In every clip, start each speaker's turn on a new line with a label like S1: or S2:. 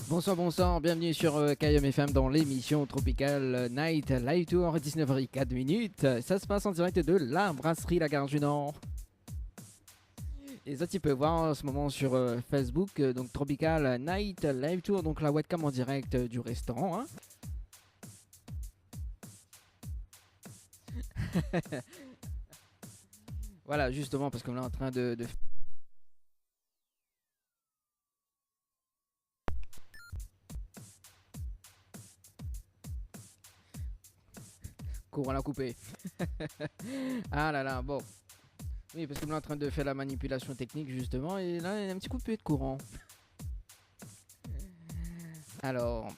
S1: Bonsoir, bienvenue sur KM FM dans l'émission Tropical Night Live Tour, 19h04. Ça se passe en direct de la brasserie La Gare du Nord. Et ça, tu peux voir en ce moment sur Facebook, donc Tropical Night Live Tour, donc la webcam en direct du restaurant. Hein. Voilà, justement, parce qu'on est en train de... Courant la coupé. Ah là là, bon. Oui, parce qu'on est en train de faire la manipulation technique justement, et là il y a un petit coup de courant. Alors.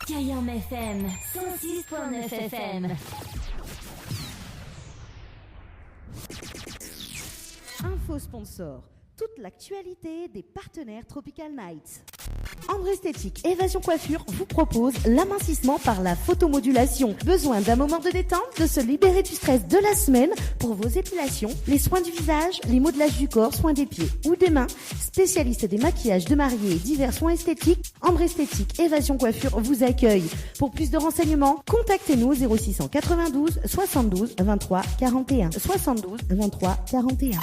S2: KM FM 106.9 FM.
S3: Info sponsor. Toute l'actualité des partenaires Tropical Nights. Ambre Esthétique Évasion Coiffure vous propose l'amincissement par la photomodulation. Besoin d'un moment de détente, de se libérer du stress de la semaine pour vos épilations, les soins du visage, les modelages du corps, soins des pieds ou des mains. Spécialiste des maquillages de mariés et divers soins esthétiques, Ambre Esthétique Évasion Coiffure vous accueille. Pour plus de renseignements, contactez-nous au 0692 72 23 41. 72 23 41.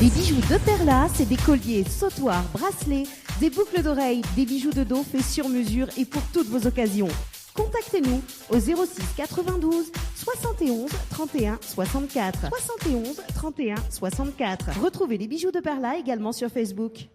S3: Les bijoux de Perla, c'est des colliers, sautoirs, bracelets, des boucles d'oreilles, des bijoux de dos faits sur mesure et pour toutes vos occasions. Contactez-nous au 06 92 71 31 64. 71 31 64. Retrouvez les bijoux de Perla également sur Facebook.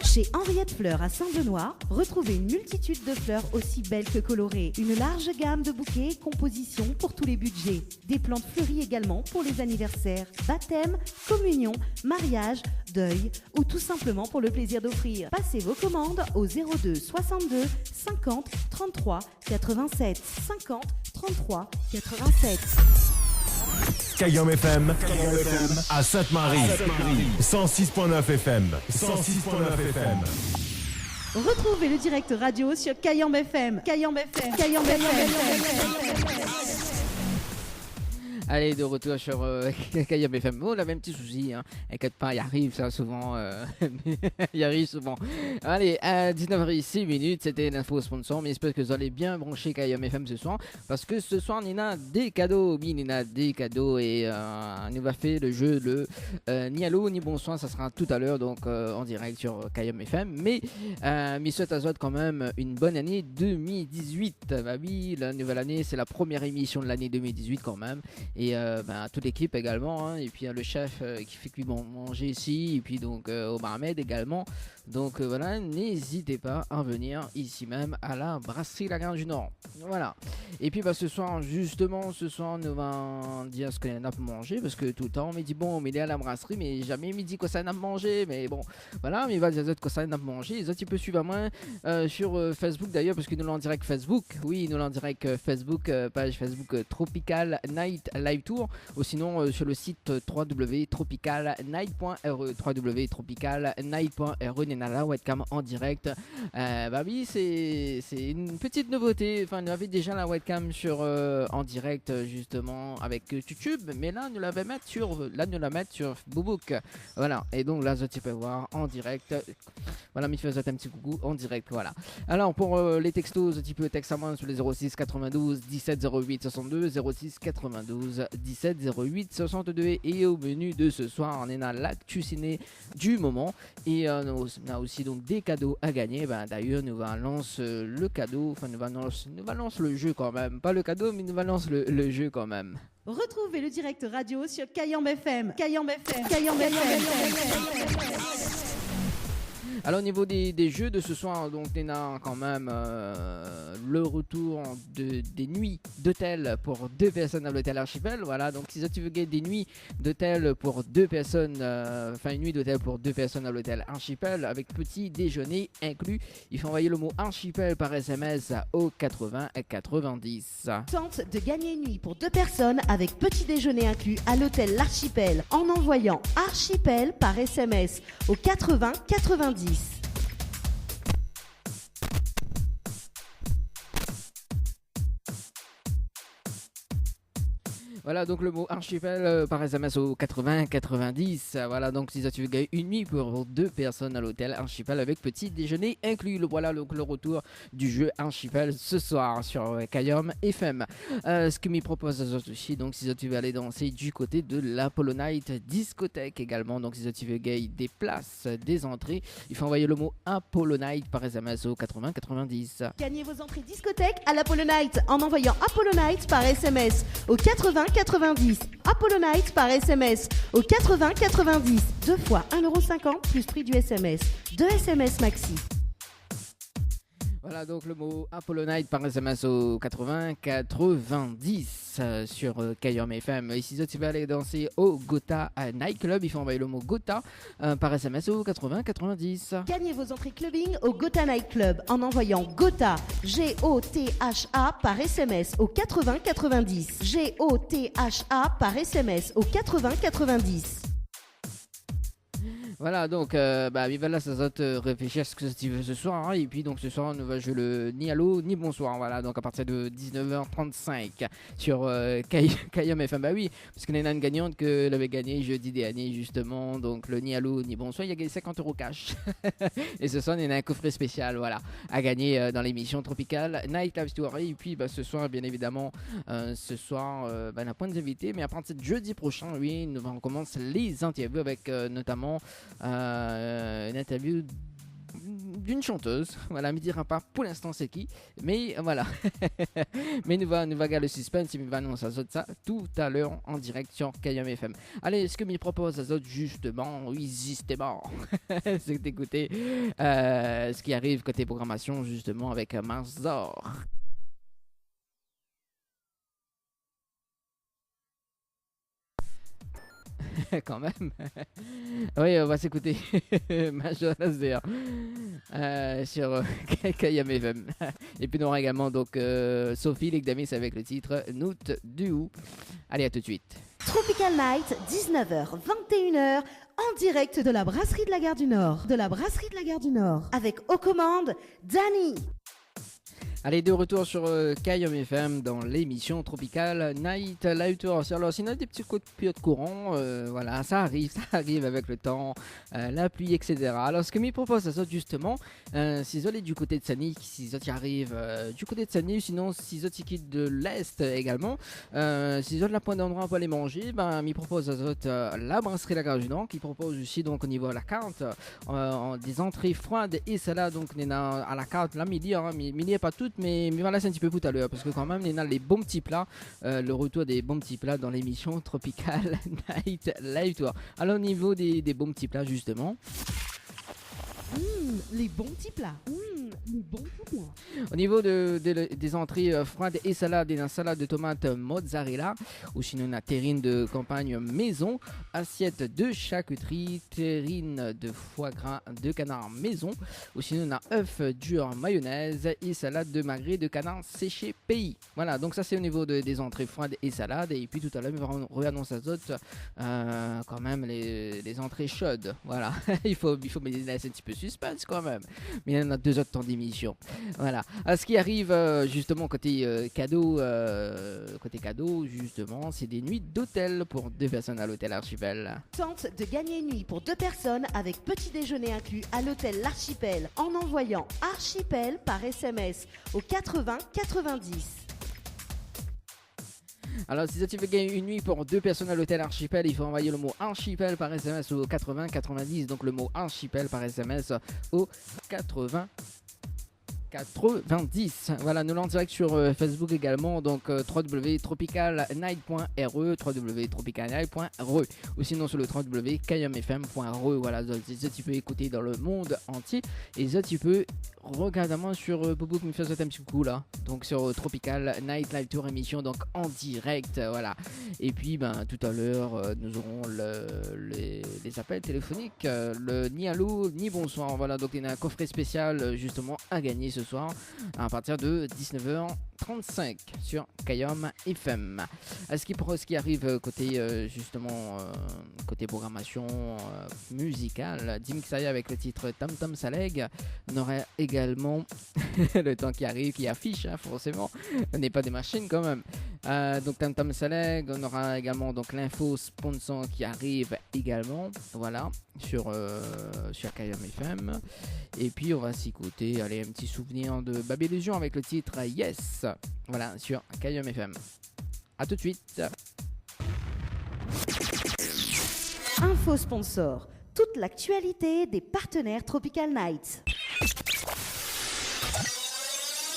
S3: Chez Henriette Fleurs à Saint-Benoît, retrouvez une multitude de fleurs aussi belles que colorées. Une large gamme de bouquets et compositions pour tous les budgets. Des plantes fleuries également pour les anniversaires, baptêmes, communions, mariages, deuil ou tout simplement pour le plaisir d'offrir. Passez vos commandes au 02 62 50 33 87. 50 33 87.
S4: KM FM à Sainte-Marie, 106.9 FM, 106.9 FM.
S3: Retrouvez le direct radio sur KM FM. KM FM. KM FM.
S1: Allez, de retour sur KM FM. Bon, on a même petit souci, hein. Inquiète pas, il arrive ça souvent. Il arrive souvent. Allez, à 19h06, c'était l'info sponsor. Mais j'espère que vous allez bien brancher KM FM ce soir. Parce que ce soir, on a des cadeaux. Oui, on a des cadeaux. Et on va faire le jeu ni allô ni bonsoir. Ça sera tout à l'heure, donc en direct sur KM FM. Mais souhaite à Zod quand même une bonne année 2018. Bah oui, la nouvelle année, c'est la première émission de l'année 2018 quand même. Et toute l'équipe également, hein, et puis le chef qui fait cuire manger ici, et puis donc au barmaid également. Donc voilà, n'hésitez pas à venir ici même à la brasserie La Gare du Nord. Voilà. Et puis ce soir, nous va dire ce qu'on a pour manger, parce que tout le temps on me dit bon, mais il est à la brasserie, mais jamais il me dit quoi ça n'a manger. Mais bon, voilà, mais il va dire quoi ça n'a manger. Les autres, tu peux suivre à moi sur Facebook d'ailleurs, parce que nous l'en direct Facebook. Oui, nous l'en direct Facebook, page Facebook Tropical Night Live Tour, ou sinon sur le site www.tropicalnight.re. www.tropicalnight.re. On a la webcam en direct. Oui, c'est une petite nouveauté. Enfin, nous avions déjà la webcam en direct justement avec YouTube, mais là nous la mettre sur Boobook. Voilà. Et donc là, tu peux voir en direct. Voilà, me faisait un petit coucou en direct. Voilà. Alors pour les textos, tu peux texter à moi sur les 06 92 17 08 62, 06 92 17 08 62. Et au menu de ce soir, on est dans l'actu ciné du moment, et on a aussi donc des cadeaux à gagner. D'ailleurs, nous allons lancer le cadeau, enfin nous allons lancer le jeu quand même, pas le cadeau, mais nous allons lancer le jeu quand même.
S3: Retrouvez le direct radio sur KM FM. KM FM. KM FM.
S1: Alors au niveau des jeux de ce soir, donc on a quand même le retour des nuits d'hôtel pour 2 personnes à l'hôtel Archipel. Voilà, donc si tu veux gagner des nuits d'hôtel pour 2 personnes, une nuit d'hôtel pour 2 personnes à l'hôtel Archipel avec petit déjeuner inclus, il faut envoyer le mot Archipel par SMS au 80 90.
S3: Tente de gagner une nuit pour 2 personnes avec petit déjeuner inclus à l'hôtel L'Archipel en envoyant Archipel par SMS au 80 90.
S1: Voilà, donc le mot archipel par SMS au 80 90. Voilà, donc si tu veux gagner une nuit pour 2 personnes à l'hôtel archipel avec petit déjeuner inclus. Voilà donc le retour du jeu archipel ce soir sur Kayom FM. Ce que m'y propose aussi, donc si tu veux aller danser du côté de l'Apollo Night discothèque également. Donc si tu veux gagner des places, des entrées, il faut envoyer le mot Apollo Night par SMS au 80 90.
S3: Gagnez vos entrées discothèque à l'Apollo Night en envoyant Apollo Night par SMS au 80 90. Apollo Night par SMS au 80 90. 2 fois 1,50€ plus prix du SMS. 2 SMS maxi.
S1: Voilà donc le mot Apollo Night par SMS au 80 90 sur Kayom FM. Ici, tu vas aller danser au Gotha Night Club. Il faut envoyer le mot Gotha par SMS au 80 90.
S3: Gagnez vos entrées clubbing au Gotha Night Club en envoyant Gotha G-O-T-H-A par SMS au 80 90. G-O-T-H-A par SMS au 80 90.
S1: Voilà, donc, vive là, ça te réfléchir à ce que tu veux ce soir. Hein, et puis, donc, ce soir, nous va jouer le ni allô, ni bonsoir. Voilà, donc, à partir de 19h35 sur Kayom FM. Bah oui, parce qu'on a une gagnante qu'elle avait gagné jeudi dernier, justement. Donc, le ni allô, ni bonsoir, il y a gagné 50€ cash. Et ce soir, il y a un coffret spécial, voilà, à gagner dans l'émission Tropical Night Live Story. Et puis, ce soir, bien évidemment, on a point d'invité. Mais à partir de jeudi prochain, oui, on commence les interviews avec notamment. Une interview d'une chanteuse, voilà, me dira pas pour l'instant c'est qui, mais voilà. Mais nous va garder le suspense, il va annoncer ça tout à l'heure en direct sur Kayom FM. Allez, ce que me propose Azot justement, c'est d'écouter ce qui arrive côté programmation justement avec Marzor. Quand même. Oui, on va s'écouter Major Laser sur Kayom FM. Et puis on aura également donc Sophie Legdamis avec le titre Note du Ou. Allez, à tout de suite.
S3: Tropical Night, 19h, 21h, en direct de la brasserie de la Gare du Nord. De la brasserie de la Gare du Nord. Avec aux commandes, Danny.
S1: Allez, de retour sur Kayom FM dans l'émission Tropical Night Live Tour. Alors, sinon, des petits coups de pied de courant, voilà, ça arrive avec le temps, la pluie, etc. Alors, ce que m'y propose, ça justement, si vous allez du côté de Sani, si vous arrivent du côté de Sani, sinon, si vous quittent de l'Est également, si vous avez la pointe d'endroit pour aller manger, m'y propose la brasserie La Gare du Nord, qui propose aussi, donc, au niveau de la carte, des entrées froides et salades, donc, on a à la carte, là, midi, midi, pas toutes, mais voilà, c'est un petit peu tout à l'heure parce que quand même, il y a les bons petits plats, le retour des bons petits plats dans l'émission Tropical Night Live Tour. Alors, au niveau des bons petits plats, justement.
S3: Les bons petits plats. Les bons petits plats.
S1: Au niveau des entrées froides et salades, il y a une salade de tomates mozzarella, ou sinon une terrine de campagne maison, assiette de charcuterie, terrine de foie gras de canard maison, ou sinon on a œuf dur mayonnaise et salade de magret de canard séché pays. Voilà, donc ça c'est au niveau des entrées froides et salades. Et puis tout à l'heure, on réannonce à d'autres quand même les entrées chaudes. Voilà, il faut me laisser un petit peu suspense quand même. Mais il y en a 2 autres temps d'émission. Voilà. À ce qui arrive justement côté cadeau, justement, c'est des nuits d'hôtel pour 2 personnes à l'hôtel Archipel.
S3: Tente de gagner une nuit pour 2 personnes avec petit déjeuner inclus à l'hôtel L'Archipel en envoyant Archipel par SMS au 80 90.
S1: Alors, si tu veux gagner une nuit pour 2 personnes à l'hôtel Archipel, il faut envoyer le mot Archipel par SMS au 80 90. Donc, le mot Archipel par SMS au 80 90. Voilà, nous l'en direct sur Facebook également, donc www.tropicalnight.re, www.tropicalnight.re, ou sinon sur le www.kayomfm.re. Voilà, tu peux écouter dans le monde entier, et ça tu peux regarder moi sur Bobo qui me fait un petit coup là, donc sur Tropical Night Live Tour émission, donc en direct, voilà. Et puis tout à l'heure nous aurons les appels téléphoniques, le ni allô ni bonsoir. Voilà, donc il y a un coffret spécial justement à gagner ce soir à partir de 19h35 sur Kayom FM. Ce qui arrive côté justement côté programmation musicale, Dimixaya avec le titre Tam Tam Saleg. On aurait également le temps qui arrive, qui affiche forcément, on n'est pas des machines quand même, Donc Tam Tam Saleg, on aura également donc l'info sponsor qui arrive également, voilà, sur KM FM. Et puis on va s'écouter, allez, un petit souvenir de Babyllusion avec le titre Yes, voilà, sur KM FM. A tout de suite.
S3: Info sponsor, toute l'actualité des partenaires Tropical Nights.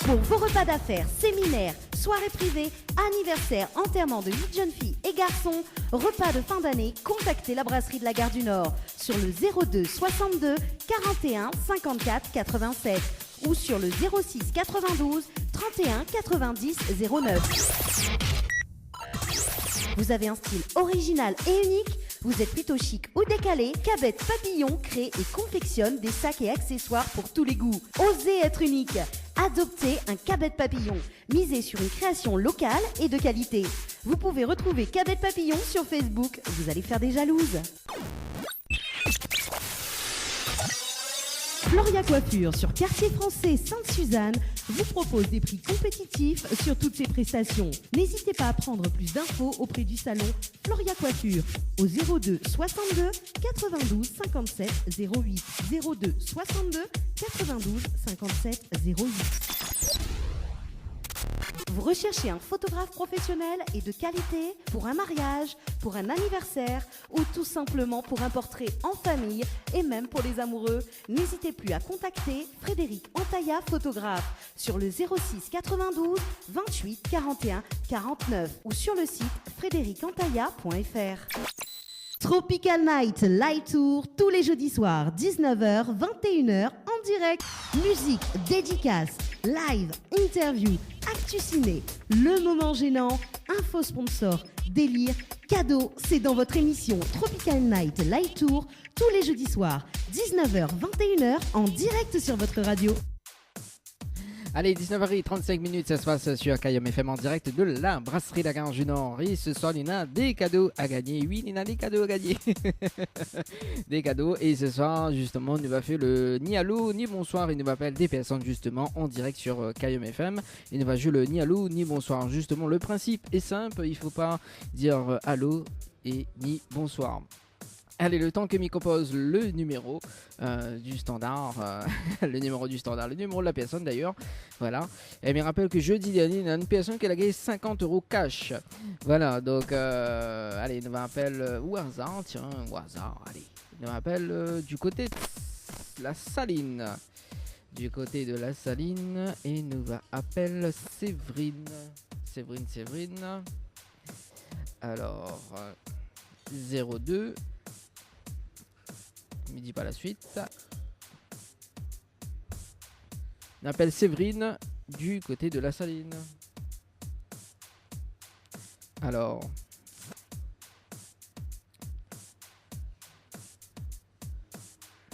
S3: Pour vos repas d'affaires, séminaires, soirées privées, anniversaires, enterrements de 8 jeunes filles et garçons, repas de fin d'année, contactez la brasserie de la Gare du Nord sur le 02 62 41 54 87 ou sur le 06 92 31 90 09. Vous avez un style original et unique? Vous êtes plutôt chic ou décalé? Cabette Papillon crée et confectionne des sacs et accessoires pour tous les goûts. Osez être unique. Adoptez un Cabette Papillon. Misez sur une création locale et de qualité. Vous pouvez retrouver Cabette Papillon sur Facebook. Vous allez faire des jalouses. Floria Coiffure sur Quartier Français Sainte-Suzanne vous propose des prix compétitifs sur toutes ses prestations. N'hésitez pas à prendre plus d'infos auprès du salon Floria Coiffure au 02 62 92 57 08 02 62 92 57 08. Vous recherchez un photographe professionnel et de qualité pour un mariage, pour un anniversaire ou tout simplement pour un portrait en famille et même pour les amoureux? N'hésitez plus à contacter Frédéric Antaya, photographe, sur le 06 92 28 41 49 ou sur le site frédéricantaya.fr. Tropical Night Light Tour tous les jeudis soirs, 19h, 21h en direct. Musique, dédicace, live, interview, actu ciné, le moment gênant, info sponsor, délire, cadeau, c'est dans votre émission Tropical Night Light Tour tous les jeudis soirs, 19h, 21h en direct sur votre radio.
S1: Allez, 19h35, ça se passe sur KM FM en direct de la brasserie de la Gare du Nord. Et ce soir, il y a des cadeaux à gagner. Oui, il y a des cadeaux à gagner. Des cadeaux. Et ce soir, justement, on nous va faire le ni allô, ni bonsoir. Il nous appelle des personnes, justement, en direct sur KM FM. Il nous va jouer le ni allô, ni bonsoir. Justement, le principe est simple. Il ne faut pas dire allô et ni bonsoir. Allez, le temps que m'y compose le numéro du standard, le numéro de la personne d'ailleurs, voilà. Et me rappelle que jeudi dernier, il y a une personne qui a gagné 50 € cash. Voilà, donc, allez, il nous appelle au hasard, tiens, au hasard, allez. Il nous appelle du côté de la Saline. Du côté de la Saline, et il nous appelle Séverine. Séverine. Alors, 02. Il me dit pas la suite. On appelle Séverine du côté de la Saline. Alors.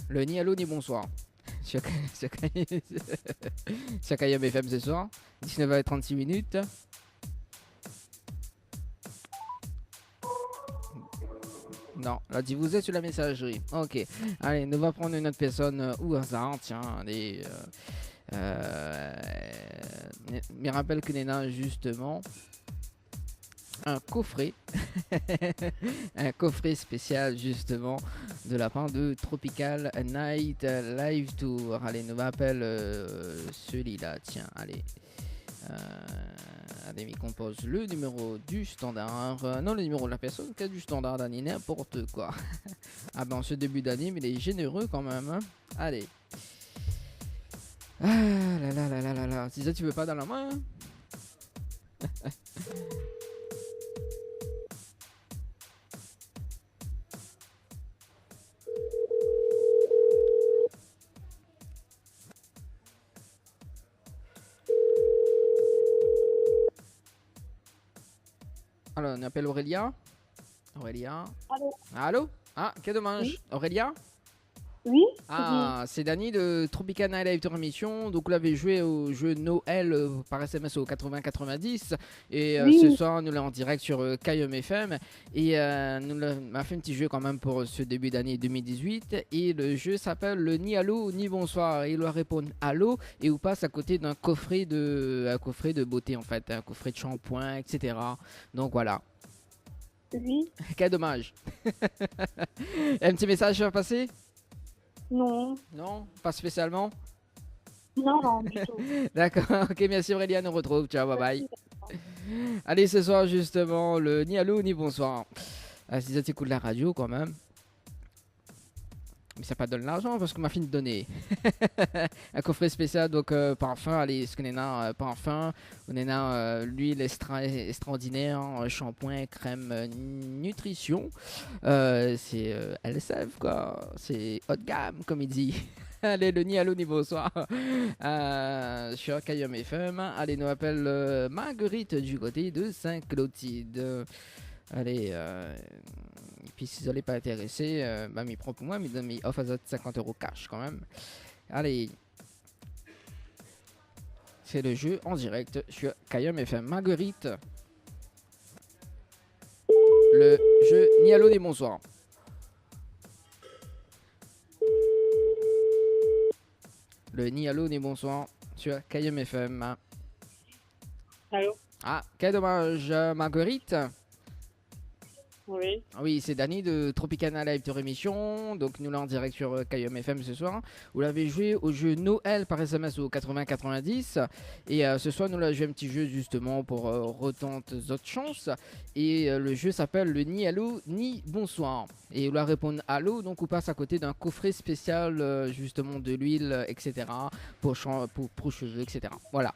S1: Le ni allô ni bonsoir. Sur KM FM ce soir. 19h36. Non, là dit vous êtes sur la messagerie. Ok, allez, nous va prendre une autre personne au hasard. Tiens, allez. Me rappelle que Néna justement un coffret, un coffret spécial justement de la part de Tropical Night Live Tour. Allez, nous va appeler celui-là. Tiens, allez. Allez, il compose le numéro du standard. Non, le numéro de la personne qui a du standard d'année, n'importe quoi. Ah ben, en ce début d'année, mais il est généreux quand même. Hein. Allez. Ah là. Si ça, tu veux pas dans la main. Hein. Alors, on appelle Aurélia. Allô. Ah, quel dommage. Oui. Aurélia.
S5: Oui.
S1: Ah, c'est Dani de Tropicana Live Tour Émission. Donc, vous l'avez joué au jeu Noël par SMS au 80-90. Et
S5: Oui.
S1: ce soir, nous l'avons en direct sur Kayom FM. Et nous l'avons fait un petit jeu quand même pour ce début d'année 2018. Et le jeu s'appelle le Ni Allô, Ni Bonsoir. Et il doit répondre Allô. Et vous passe à côté d'un coffret de beauté, en fait. Un coffret de shampoing, etc. Donc, voilà.
S5: Oui.
S1: Quel dommage. Un petit message à passer?
S5: Non.
S1: Non, pas spécialement.
S5: Non, non, du tout.
S1: D'accord, ok, merci Auréliane, on retrouve, ciao, bye bye. Allez, ce soir justement, le ni allô ni bonsoir. Si ça t'écoute la radio quand même. Mais ça pas donne l'argent parce qu'on m'a fini de donner un coffret spécial, donc parfum, allez, ce qu'on a parfum, on a l'huile extraordinaire, shampoing, crème, nutrition, c'est LSF quoi, c'est haut de gamme comme il dit. Allez, le ni allô ni bonsoir sur Kayom FM. Allez, nous appelle Marguerite du côté de Saint-Clotilde. Allez, puis si vous n'allez pas intéressé, m'y prend pour moi, mais donne offre à 50 € cash quand même. Allez, c'est le jeu en direct sur Kayom FM. Marguerite, le jeu ni allô ni bonsoir. Le ni allô ni bonsoir sur Kayom FM.
S5: Allô?
S1: Ah, quel dommage, Marguerite.
S5: Oui.
S1: Oui, c'est Dani de Tropicana Live Tour Émission. Donc, nous l'avons en direct sur Kayom FM ce soir. Vous l'avez joué au jeu Noël par SMS au 80-90. Et ce soir, nous l'avons joué un petit jeu justement pour retenter votre chance. Et le jeu s'appelle le Ni Allô Ni Bonsoir. Et vous la répondre Allô, donc on passe à côté d'un coffret spécial justement de l'huile, etc. pour cheveux, etc. Voilà.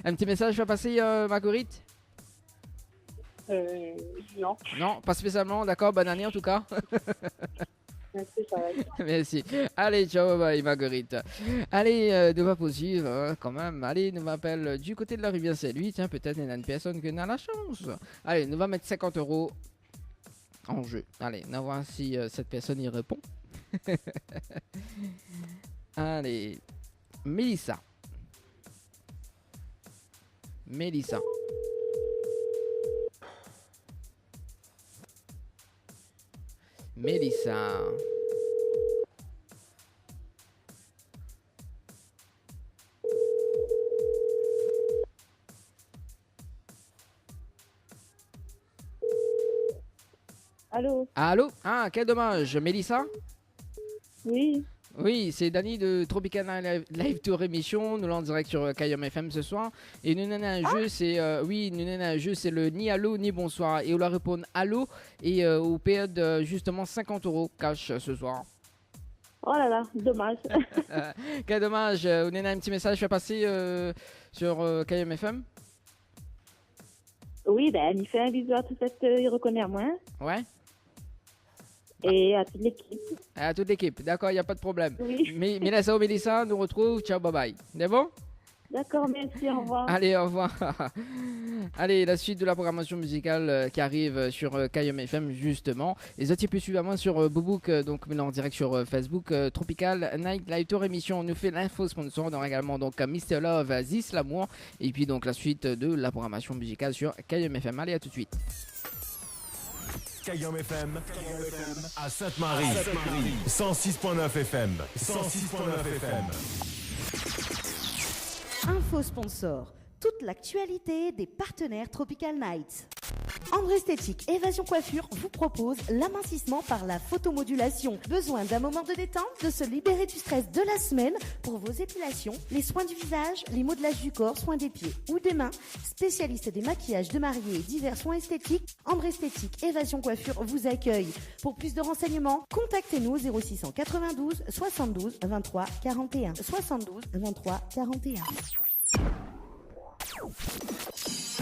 S1: Un petit message va passer, Marguerite?
S5: Non.
S1: Non, pas spécialement, d'accord, bonne année en tout cas.
S5: Merci, ça va.
S1: Merci. Allez, ciao, bye Marguerite. Allez, nous va poursuivre quand même. Allez, nous m'appelle du côté de la rivière Saint-Louis. Tiens, peut-être il y a une personne qui a la chance. Allez, nous va mettre 50 € en jeu. Allez, on va voir si cette personne y répond. Allez, Mélissa. Mélissa. Mélissa.
S5: Allô?
S1: Allô? Ah, quel dommage. Mélissa?
S5: Oui.
S1: Oui, c'est Dani de Tropicana Live Tour Émission. Nous l'avons en direct sur Kayom FM ce soir. Et nous avons un jeu, c'est c'est le ni allô ni bonsoir. Et on leur répond allô et au période justement 50 € cash ce soir.
S5: Oh là là, dommage.
S1: Quel dommage. On a un petit message à passer sur Kayom FM.
S5: Oui, ben, il fait un bisou à tout cette il reconnaît à moi.
S1: Ouais.
S5: Et à toute l'équipe.
S1: À toute l'équipe, d'accord, il n'y a pas de problème.
S5: Oui.
S1: Mais Mélissa ou Mélissa, nous retrouve. Ciao, bye bye. C'est bon?
S5: D'accord, merci, au revoir.
S1: Allez, au revoir. Allez, la suite de la programmation musicale qui arrive sur Kayom FM, justement. Les autres, plus suivamment sur Boubouk, donc maintenant en direct sur Facebook, Tropical Night Live Tour Émission. On nous fait l'info sponsor. On aura également donc Mr. Love, Zis L'amour. Et puis donc la suite de la programmation musicale sur Kayom FM. Allez, à tout de suite.
S4: Kayom FM à Sainte-Marie. 106.9 FM. 106.9 FM.
S3: Info sponsor. Toute l'actualité des partenaires Tropical Nights. Ambre Esthétique Évasion Coiffure vous propose l'amincissement par la photomodulation. Besoin d'un moment de détente, de se libérer du stress de la semaine pour vos épilations, les soins du visage, les modelages du corps, soins des pieds ou des mains. Spécialiste des maquillages de mariés et divers soins esthétiques, Ambre Esthétique Évasion Coiffure vous accueille. Pour plus de renseignements, contactez-nous au 0692 72 23 41. 72 23 41.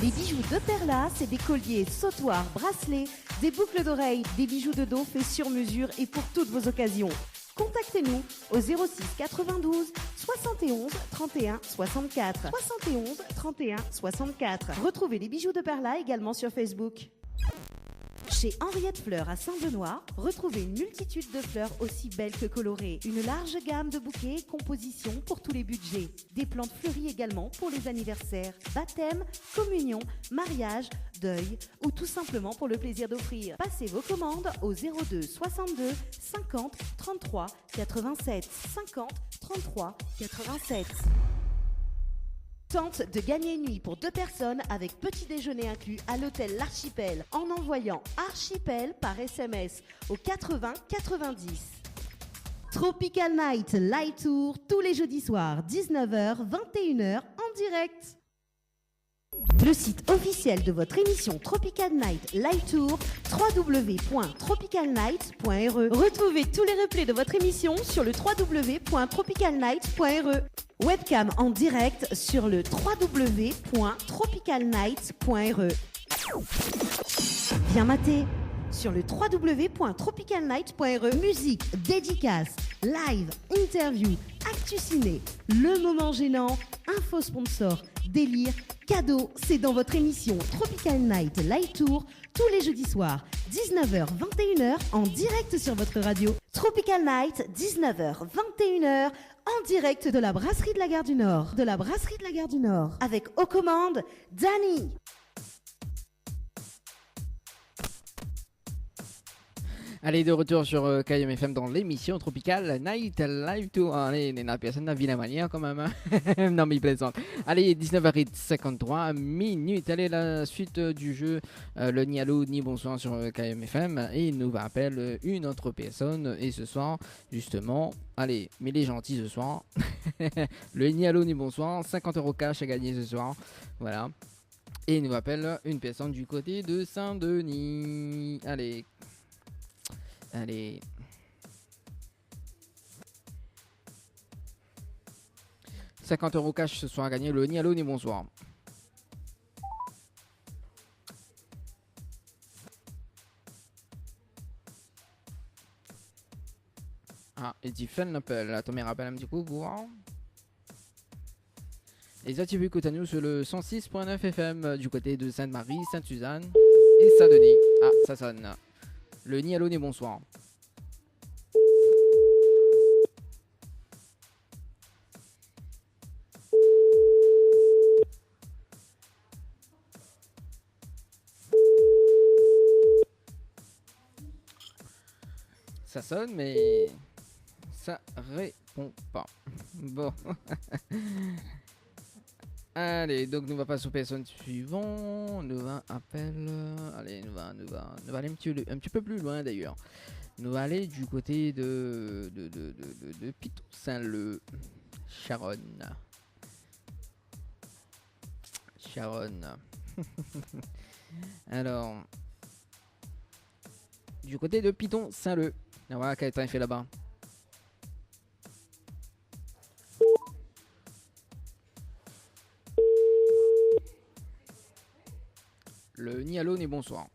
S3: Les bijoux de Perla, c'est des colliers, sautoirs, bracelets, des boucles d'oreilles, des bijoux de dos faits sur mesure et pour toutes vos occasions. Contactez-nous au 06 92 71 31 64. 71 31 64. Retrouvez les bijoux de Perla également sur Facebook. Chez Henriette Fleurs à Saint-Benoît, retrouvez une multitude de fleurs aussi belles que colorées. Une large gamme de bouquets et compositions pour tous les budgets. Des plantes fleuries également pour les anniversaires, baptêmes, communions, mariages, deuil ou tout simplement pour le plaisir d'offrir. Passez vos commandes au 02 62 50 33 87 50 33 87. Tente de gagner une nuit pour 2 personnes avec petit déjeuner inclus à l'hôtel L'Archipel en envoyant Archipel par SMS au 80 90. Tropical Night Live Tour tous les jeudis soirs 19h 21h en direct. Le site officiel de votre émission Tropical Night Live Tour, www.tropicalnight.re. Retrouvez tous les replays de votre émission sur le www.tropicalnight.re. Webcam en direct sur le www.tropicalnight.re. Bien maté sur le www.tropicalnight.re. Musique, dédicace, live, interview, actu ciné, le moment gênant, info sponsor, délire, cadeau, c'est dans votre émission Tropical Night Live Tour tous les jeudis soirs 19h 21h en direct sur votre radio. Tropical Night 19h 21h en direct de la brasserie de la Gare du Nord. De la brasserie de la Gare du Nord avec aux commandes Dani.
S1: Allez, de retour sur KM FM dans l'émission Tropical Night Live Tour. Allez, Nena, personne n'a vu la manière quand même. Hein. Non, mais il plaisante. Allez, 19h53 minutes. Allez, la suite du jeu, le ni allô ni bonsoir sur KM FM. Et il nous appelle une autre personne. Et ce soir, justement, allez, mais il est gentil ce soir. Le ni allô ni bonsoir, 50 € cash à gagner ce soir. Voilà. Et il nous appelle une personne du côté de Saint-Denis. Allez. Allez. « 50 € cash ce soir à gagner, le ni allô ni bonsoir. » Ah, et Tiffen l'appelle. Attends, mais rappelle un petit coup pour voir. Et ça, tu veux écouter à nous sur le 106.9 FM du côté de Sainte-Marie, Sainte-Suzanne et Saint-Denis. Ah, ça sonne. Le ni allô ni bonsoir. Ça sonne mais ça répond pas. Bon. Allez, donc nous va passer aux personnes suivantes. Nous va appel. Allez, nous va aller un petit peu plus loin d'ailleurs. Nous va aller du côté de Piton Saint-Leu. Sharon. Alors, du côté de Piton Saint-Leu. Ah, voilà, quel temps il fait là-bas. Le ni allô ni bonsoir.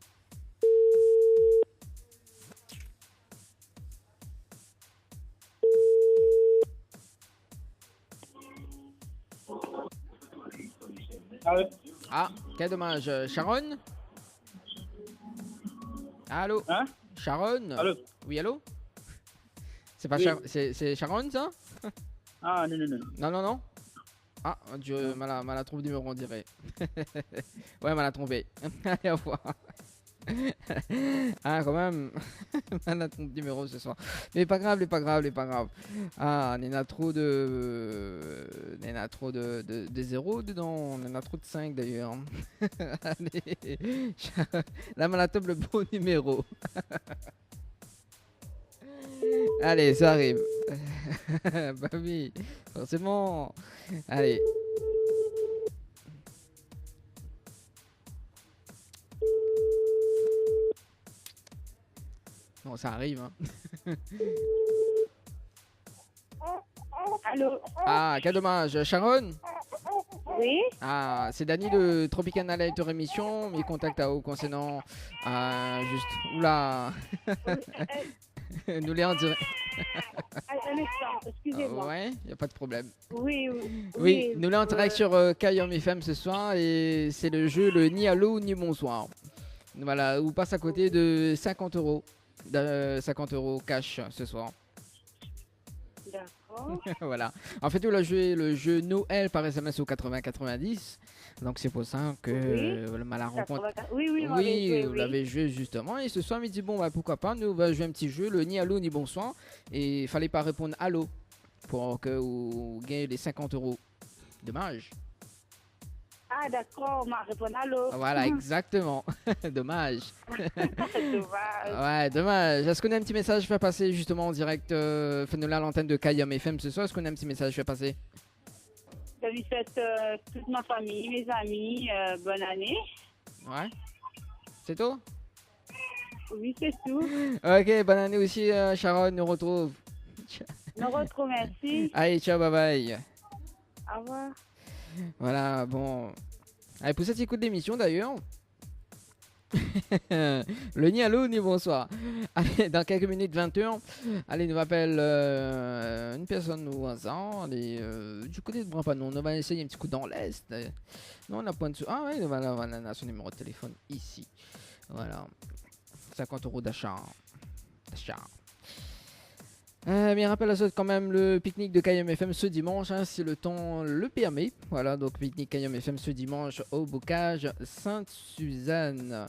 S1: Ah, quel dommage. Sharon? Allô?
S6: Hein?
S1: Sharon?
S6: Allô?
S1: Oui, allô? C'est pas
S6: Oui.
S1: c'est Sharon ça?
S6: Ah, non.
S1: Non. Ah, Dieu, mal a trompé le numéro, on dirait. Ouais, mal a trompé. Allez, au revoir. Ah, quand même. Mal a trompé le numéro ce soir. Mais pas grave. Ah, on en a trop de zéros dedans. On en a trop de 5 d'ailleurs. Allez. Là, mal a top le bon numéro. Allez, ça arrive. Bah oui, forcément. Allez. Bon, ça arrive. Hein.
S5: Allô?
S1: Ah, quel dommage. Sharon?
S5: Oui?
S1: Ah, c'est Dani de Tropical Night Tour émission. Mes contacts à haut concernant. Juste. Oula. Nous les en direct.
S5: Un instant, excusez-moi.
S1: Ouais, y a pas de problème.
S5: Oui,
S1: nous les en direct sur KM FM ce soir et c'est le jeu le ni allô ni bonsoir. Voilà, ou passe à côté de 50 euros. 50 euros cash ce soir.
S5: D'accord.
S1: Voilà. En fait, on a joué le jeu Noël par SMS au 80-90. Donc, c'est pour ça que le mal à rencontre.
S5: 84. Oui, oui, on avait
S1: Oui,
S5: joué,
S1: vous
S5: oui.
S1: l'avez joué justement. Et ce soir, il me dit bon, bah, pourquoi pas, nous on va jouer un petit jeu, le ni allô ni bonsoir. Et il fallait pas répondre allô pour que vous gagnez les 50 euros. Dommage.
S5: Ah, d'accord, on m'a répondu allô.
S1: Voilà, exactement. Dommage.
S5: Dommage.
S1: Ouais, dommage. Est-ce qu'on a un petit message à faire passer justement en direct Fenola à l'antenne de Kayam FM ce soir? Est-ce qu'on a un petit message à faire passer?
S5: Je lui souhaite toute ma famille, mes amis, bonne année.
S1: Ouais. C'est tout?
S5: Oui, c'est tout.
S1: Ok, bonne année aussi Sharon, nous retrouve.
S5: Nous retrouvons, merci.
S1: Allez, ciao, bye bye.
S5: Au revoir.
S1: Voilà, bon. Allez, pour cette écoute d'émission d'ailleurs. Le ni allô ni bonsoir. Allez, dans quelques minutes, 20h. Allez, nous rappelle une personne au hasard. Allez, du côté de Brampanon, on va essayer un petit coup dans l'Est. Non, on a point de sous. Ah oui, voilà, on a son numéro de téléphone ici. Voilà. 50 euros d'achat. Bien rappelle à ça quand même le pique-nique de Kayam FM ce dimanche, hein, si le temps le permet. Voilà, donc pique-nique Kayam FM ce dimanche au Bocage Sainte-Suzanne.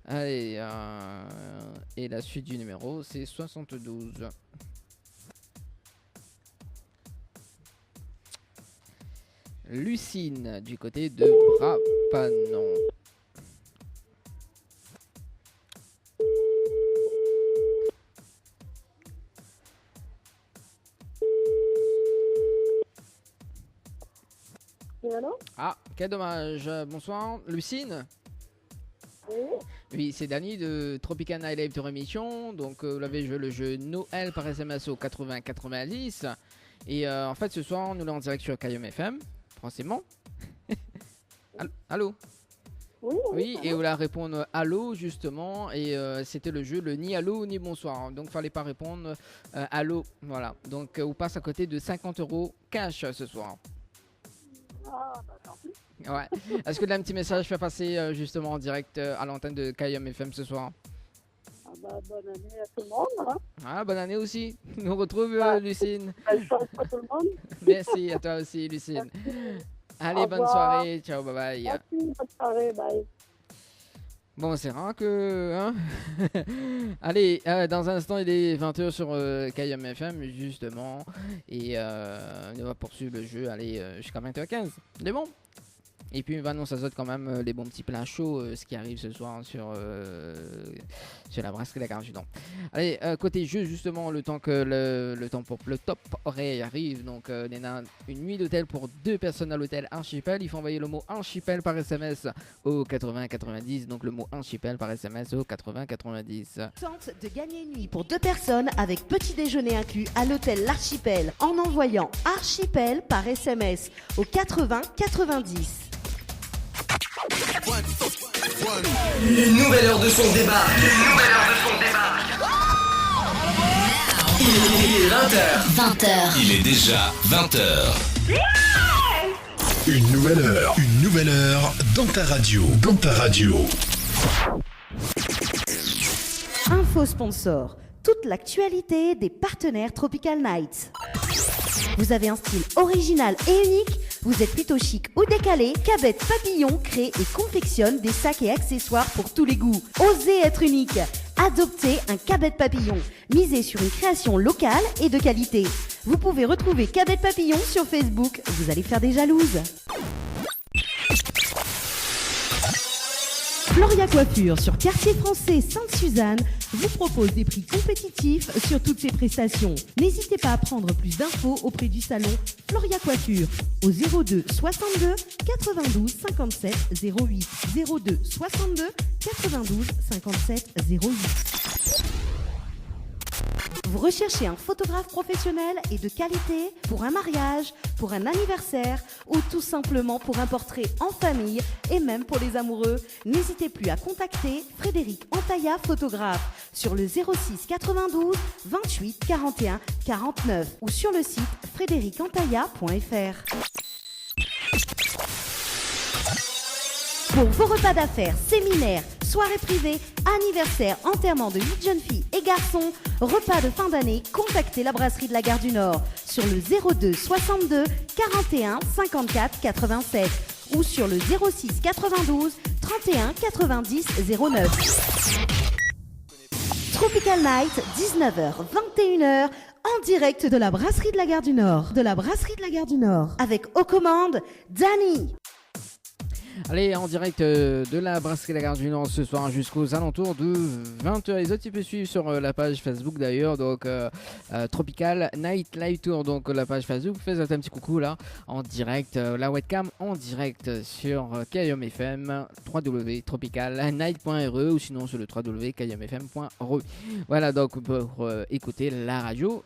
S1: Allez, et la suite du numéro c'est 72. Lucine du côté de Brapanon.
S5: Allô?
S1: Ah, quel dommage. Bonsoir, Lucine.
S5: Oui.
S1: Oui, c'est Dany de Tropical Night Live de émission. Donc, vous l'avez joué le jeu Noël par SMS au 80-90. Et en fait, ce soir, nous l'avons en direct sur Kayam FM, forcément. Allô?
S5: Oui,
S1: Oui, et vous la répondre allô, justement. Et c'était le jeu le ni allô ni bonsoir. Donc, fallait pas répondre allô. Voilà. Donc, on passe à côté de 50 euros cash ce soir.
S5: Ah, bah, tant pis.
S1: Ouais. Est-ce que tu as un petit message à faire passer justement en direct à l'antenne de Kayam FM ce soir?
S5: Ah, bah, bonne année à tout le monde. Hein.
S1: Ah, bonne année aussi. Nous retrouve Lucine.
S5: Belle chance à tout le monde.
S1: Merci à toi aussi, Lucine. Allez,
S5: Au
S1: bonne
S5: revoir.
S1: soirée. Ciao, bye bye.
S5: Merci, bonne soirée, bye.
S1: Bon, c'est rare que. Hein. Allez, dans un instant, il est 20h sur Kayam FM, justement. Et on va poursuivre le jeu. Allez, jusqu'à 20h15. C'est bon? Et puis, on va annoncer quand même les bons petits plats chauds, ce qui arrive ce soir sur la brasserie La Gare du Nord. Allez, côté jeu, justement, le temps que le temps pour le top horaire arrive. Donc, on a une nuit d'hôtel pour 2 personnes à l'hôtel Archipel. Il faut envoyer le mot Archipel par SMS au 80-90. Donc, le mot Archipel par SMS au 80-90.
S3: Tente de gagner une nuit pour 2 personnes avec petit déjeuner inclus à l'hôtel L'Archipel en envoyant Archipel par SMS au 80-90.
S6: Une nouvelle heure de son débarque. Il est 20h.
S7: Il est déjà 20h.
S4: Une nouvelle heure dans ta radio.
S3: Info sponsor. Toute l'actualité des partenaires Tropical Nights. Vous avez un style original et unique? Vous êtes plutôt chic ou décalé? Cabet Papillon crée et confectionne des sacs et accessoires pour tous les goûts. Osez être unique. Adoptez un Cabet Papillon. Misez sur une création locale et de qualité. Vous pouvez retrouver Cabet Papillon sur Facebook. Vous allez faire des jalouses. Floria Coiffure sur Quartier Français Sainte-Suzanne vous propose des prix compétitifs sur toutes ses prestations. N'hésitez pas à prendre plus d'infos auprès du salon Floria Coiffure au 02 62 92 57 08 02 62 92 57 08. Vous recherchez un photographe professionnel et de qualité pour un mariage, pour un anniversaire ou tout simplement pour un portrait en famille et même pour les amoureux? N'hésitez plus à contacter Frédéric Antaïa, photographe, sur le 06 92 28 41 49 ou sur le site frédéricantaïa.fr. Pour vos repas d'affaires, séminaires, soirée privée, anniversaire, enterrement de 8 jeunes filles et garçons, repas de fin d'année, contactez la brasserie de la Gare du Nord sur le 02 62 41 54 87 ou sur le 06 92 31 90 09. Tropical Night, 19h, 21h, en direct de la brasserie de la Gare du Nord. Avec aux commandes, Dani.
S1: Allez, en direct de la brasserie de la Gare du Nord ce soir jusqu'aux alentours de 20h. Les autres, tu peux suivre sur la page Facebook d'ailleurs, donc Tropical Night Live Tour, donc la page Facebook. Faites un petit coucou là, en direct, la webcam en direct sur KIOM FM, www.tropicalnight.re ou sinon sur le www.kiomfm.re. Voilà, donc pour écouter la radio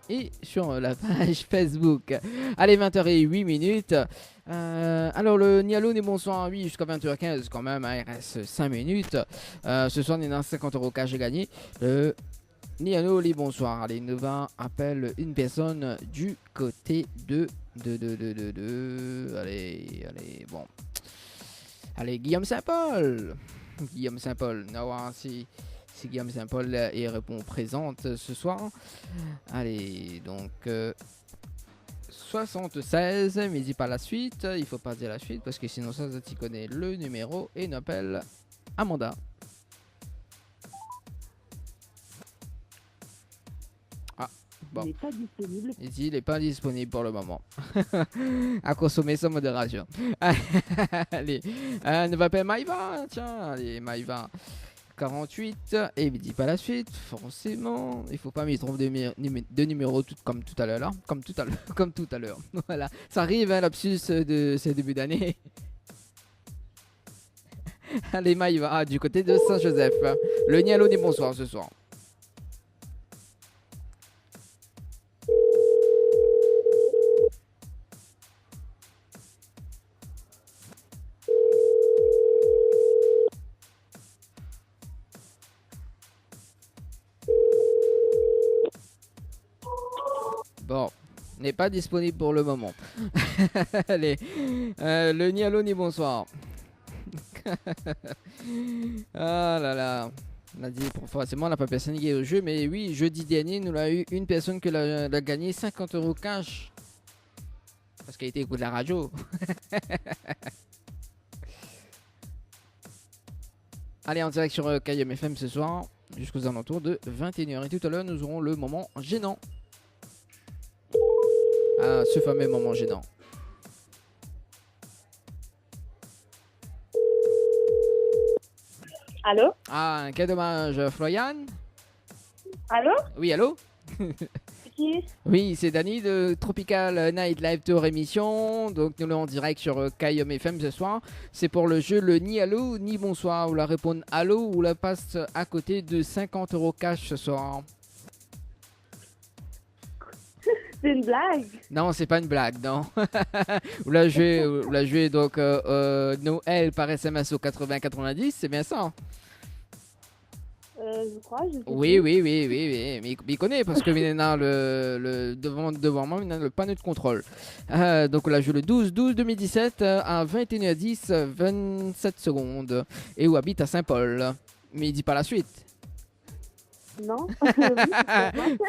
S1: et sur la page Facebook. Allez, 20h08. Alors le Nialo n'est bonsoir, oui, jusqu'à 20h15 quand même, il reste 5 minutes. Ce soir, on est dans 50€ cash à gagner. Le Nialo, les bonsoir. Allez, Nova appelle une personne du côté de. Allez, bon. Allez, Guillaume Saint-Paul. Non, si Guillaume Saint-Paul et répond présente ce soir. Allez, donc 76, mais dis pas la suite. Il faut pas dire la suite parce que sinon ça tu connais le numéro et n'appelle Amanda. Ah, bon.
S5: Il n'est pas disponible.
S1: Il n'est pas disponible pour le moment. À consommer sans modération. Allez, ne va pas Maïva. Tiens, allez, Maïva. 48, et il dit pas la suite, forcément. Il faut pas m'y tromper de numéros comme tout à l'heure là. Comme tout à l'heure. Voilà. Ça arrive, hein, lapsus de ce début d'année. Allez, Maïva, du côté de Saint-Joseph. Le Nialo dit bonsoir ce soir. Bon, n'est pas disponible pour le moment. Allez, le Nialo ni bonsoir. Ah là là. On a dit forcément on n'a pas personne qui est au jeu, mais oui, jeudi dernier, nous l'a eu une personne qui a gagné 50€ cash. Parce qu'elle était écoute la radio. Allez, en direct sur KIOM FM ce soir, jusqu'aux alentours de 21h. Et tout à l'heure, nous aurons le moment gênant. Ah, ce fameux moment gênant.
S5: Allô?
S1: Ah, quel dommage, Florian?
S5: Allô?
S1: Oui, allô?
S5: C'est qui?
S1: Oui, c'est Dani de Tropical Night Live Tour émission. Donc, nous sommes en direct sur KIOM FM ce soir. C'est pour le jeu le ni allô ni bonsoir. Ou la répondre allô ou la passe à côté de 50€ cash ce soir.
S5: C'est une blague?
S1: Non, c'est pas une blague, non. Vous la jouez donc Noël par SMS au 80-90, c'est bien ça?
S5: Je crois. Je sais
S1: Oui.
S5: plus.
S1: Mais il connaît parce que maintenant devant moi, il a le panneau de contrôle. Donc là, je le 12-12-2017 à 21h10, 27 secondes. Et où habite à Saint-Paul. Mais il dit pas la suite.
S5: Non.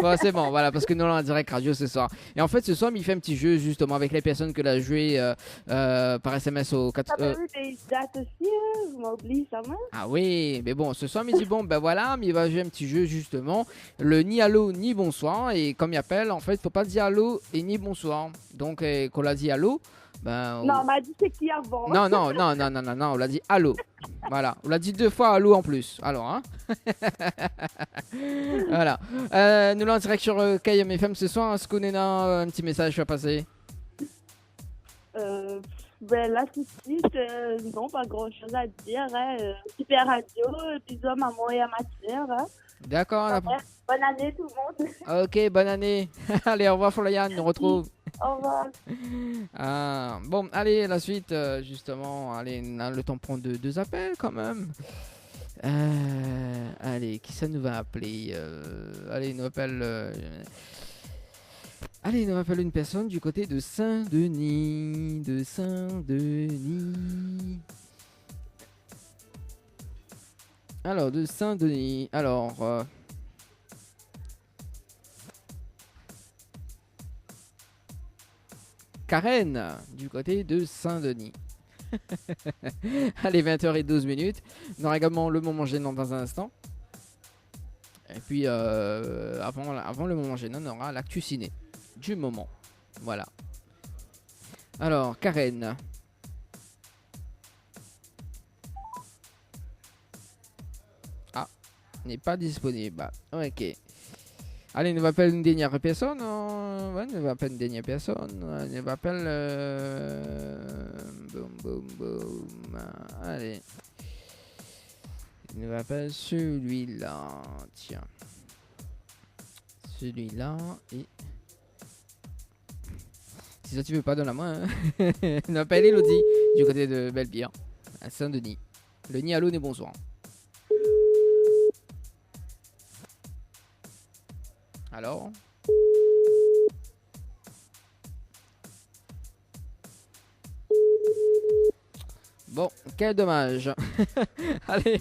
S1: Forcément, voilà, parce que nous, on est en direct radio ce soir. Et en fait, ce soir, il fait un petit jeu justement avec les personnes que l'a joué par SMS au 4.
S5: T'as pas eu des dates aussi, hein? Vous m'oubliez ça, moi?
S1: Ah oui, mais bon, ce soir, il dit bon, ben voilà, mais il va jouer un petit jeu justement, le ni allô ni bonsoir. Et comme il appelle, en fait, il faut pas dire allô et ni bonsoir. Donc, quand on a dit allô, ben.
S5: Non, on m'a dit c'est qui avant.
S1: Non, on l'a dit allô. Voilà, on l'a dit 2 fois allô en plus. Alors, hein. Voilà. Nous l'avons en direct sur KIOM FM ce soir. Est-ce qu'on a un petit message à passer?
S5: Ben là, tout de suite, non, pas grand chose à dire. Hein. Super radio, bisous à maman et à ma sœur. Hein.
S1: D'accord.
S5: Bonne année tout le monde.
S1: Ok, bonne année. Allez, au revoir Florian, on retrouve.
S5: Au revoir.
S1: Bon, allez, la suite, justement. Allez, on a le temps de prendre 2 appels quand même. Allez, qui ça nous va appeler? Allez, nous appelle. Allez, nous appelle une personne du côté de Saint-Denis. Alors, de Saint-Denis. Alors. Karen, du côté de Saint-Denis. Allez, 20h12. On aura également le moment gênant dans un instant. Et puis, avant le moment gênant, on aura l'actu ciné du moment. Voilà. Alors, Karen. Ah, n'est pas disponible. Ok. Allez, ne va pas une dernière personne. Ouais, ne va pas une dernière personne. Ne va pas boum, boum, boum. Allez. Ne va pas celui-là. Tiens. Celui-là. Et. Si ça tu veux pas, donne la main. Hein. Ne va pas Elodie du côté de Belleville, à Saint-Denis. Le nid à l'eau n'est bonsoir. Alors bon, quel dommage. Allez,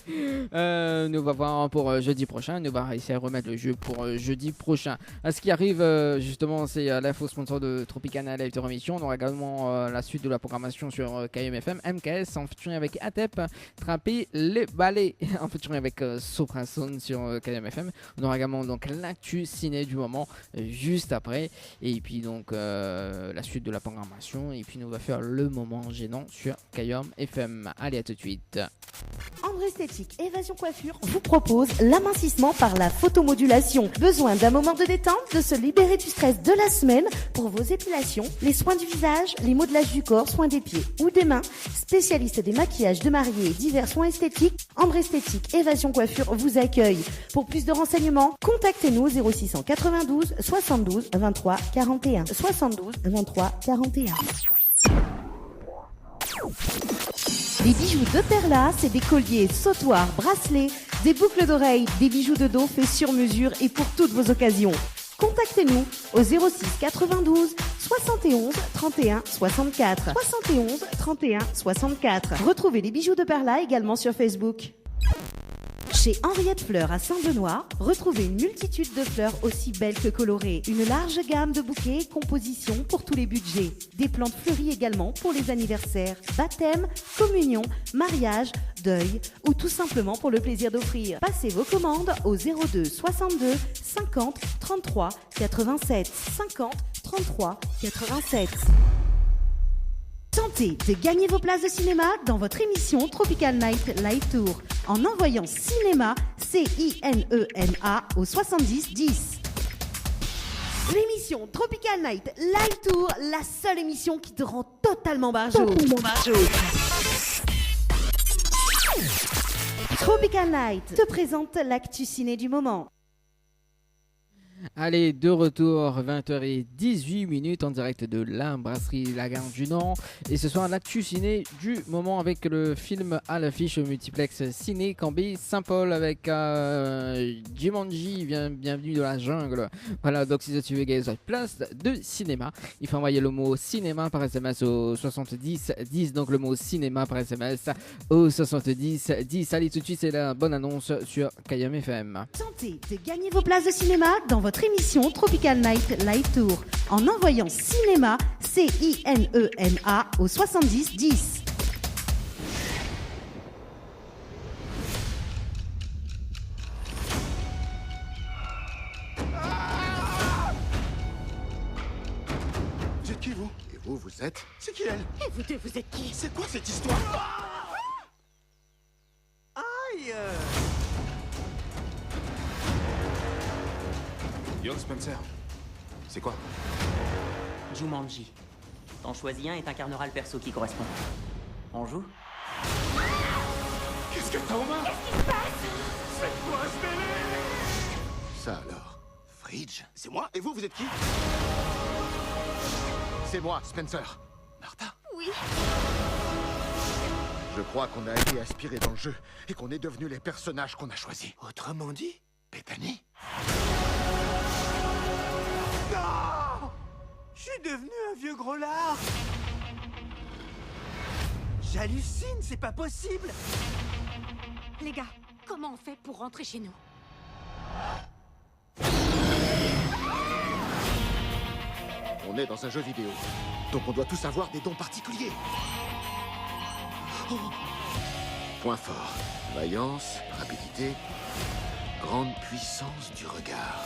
S1: nous va voir pour jeudi prochain. Nous va essayer de remettre le jeu pour jeudi prochain. À ce qui arrive, justement, c'est l'info sponsor de Tropicana Live de Émission. On aura également la suite de la programmation sur KMFM, MKS, en featuring avec Atep, Trapper les balais, en featuring avec Soprason sur KMFM. On aura également donc l'actu ciné du moment juste après. Et puis donc la suite de la programmation. Et puis nous va faire le moment gênant sur KMFM. Allez, à tout de suite.
S3: Ambre Esthétique Évasion Coiffure vous propose l'amincissement par la photomodulation. Besoin d'un moment de détente, de se libérer du stress de la semaine pour vos épilations, les soins du visage, les modelages du corps, soins des pieds ou des mains. Spécialiste des maquillages de mariés et divers soins esthétiques, Ambre Esthétique Évasion Coiffure vous accueille. Pour plus de renseignements, contactez-nous au 0692 72 23 41. 72 23 41. Les bijoux de Perla, c'est des colliers, sautoirs, bracelets, des boucles d'oreilles, des bijoux de dos faits sur mesure et pour toutes vos occasions. Contactez-nous au 06 92 71 31 64. 71 31 64. Retrouvez les bijoux de Perla également sur Facebook. Chez Henriette Fleurs à Saint-Benoît, retrouvez une multitude de fleurs aussi belles que colorées. Une large gamme de bouquets et compositions pour tous les budgets. Des plantes fleuries également pour les anniversaires, baptêmes, communions, mariages, deuil ou tout simplement pour le plaisir d'offrir. Passez vos commandes au 02 62 50 33 87. 50 33 87. Tentez de gagner vos places de cinéma dans votre émission Tropical Night Live Tour en envoyant cinéma CINEMA au 70 10. L'émission Tropical Night Live Tour, la seule émission qui te rend totalement barjot. Tropical Night te présente l'actu ciné du moment.
S1: Allez, de retour, 20h18 en direct de la brasserie La Gare du Nord. Et ce soir, l'actu ciné du moment avec le film à l'affiche au multiplex Ciné Cambé Saint-Paul avec Jumanji, bienvenue dans la jungle. Voilà, donc si tu veux gagner cette place de cinéma, il faut envoyer le mot cinéma par SMS au 70 10. Donc le mot cinéma par SMS au 70 10. Allez, tout de suite, c'est la bonne annonce sur KMFM.
S3: Tentez de gagner vos places de cinéma dans votre émission Tropical Night Live Tour en envoyant cinéma CINEMA au 70 10.
S8: Vous êtes qui, vous? Et vous, vous êtes? C'est qui elle?
S9: Et vous deux, vous êtes qui?
S8: C'est quoi cette histoire? Aïe! Yo, Spencer. C'est quoi?
S9: Jumanji. T'en choisis un et t'incarneras le perso qui correspond. On joue?
S8: Qu'est-ce que t'as aux mains?
S9: Qu'est-ce qui se passe?
S8: Faites-moi espérer! Ça alors? Fridge? C'est moi? Et vous, vous êtes qui? C'est moi, Spencer. Martha?
S9: Oui.
S8: Je crois qu'on a été aspiré dans le jeu et qu'on est devenus les personnages qu'on a choisis. Autrement dit, Bethany?
S10: Non! Je suis devenu un vieux gros lard! J'hallucine, c'est pas possible!
S11: Les gars, Comment on fait pour rentrer chez nous?
S8: On est dans un jeu vidéo, donc on doit tous avoir des dons particuliers. Oh. Point fort, vaillance, rapidité, grande puissance du regard.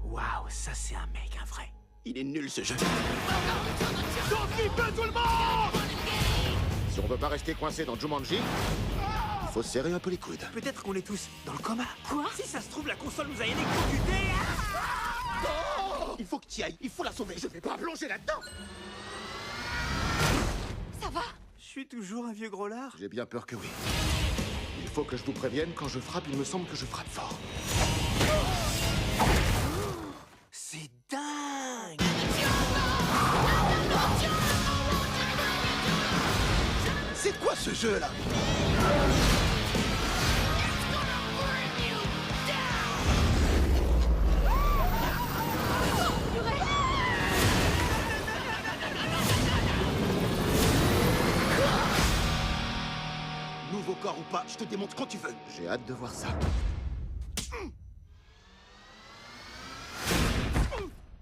S10: Waouh, ça c'est un mec, un vrai.
S8: Il est nul ce jeu.
S10: Sauve-lui tout le monde!
S8: Si on veut pas rester coincé dans Jumanji, il faut serrer un peu les coudes.
S10: Peut-être qu'on est tous dans le coma.
S11: Quoi?
S10: Si ça se trouve, la console nous a électrocutés.
S8: Oh, il faut que tu y ailles, il faut la sauver. Je vais pas plonger là-dedans.
S11: Ça va?
S10: Je suis toujours un vieux gros lard.
S8: J'ai bien peur que oui. Il faut que je vous prévienne, quand je frappe, il me semble que je frappe fort.
S10: C'est dingue!
S8: C'est quoi ce jeu là?
S10: Nouveau corps ou pas, je te démonte quand tu veux.
S8: J'ai hâte de voir ça.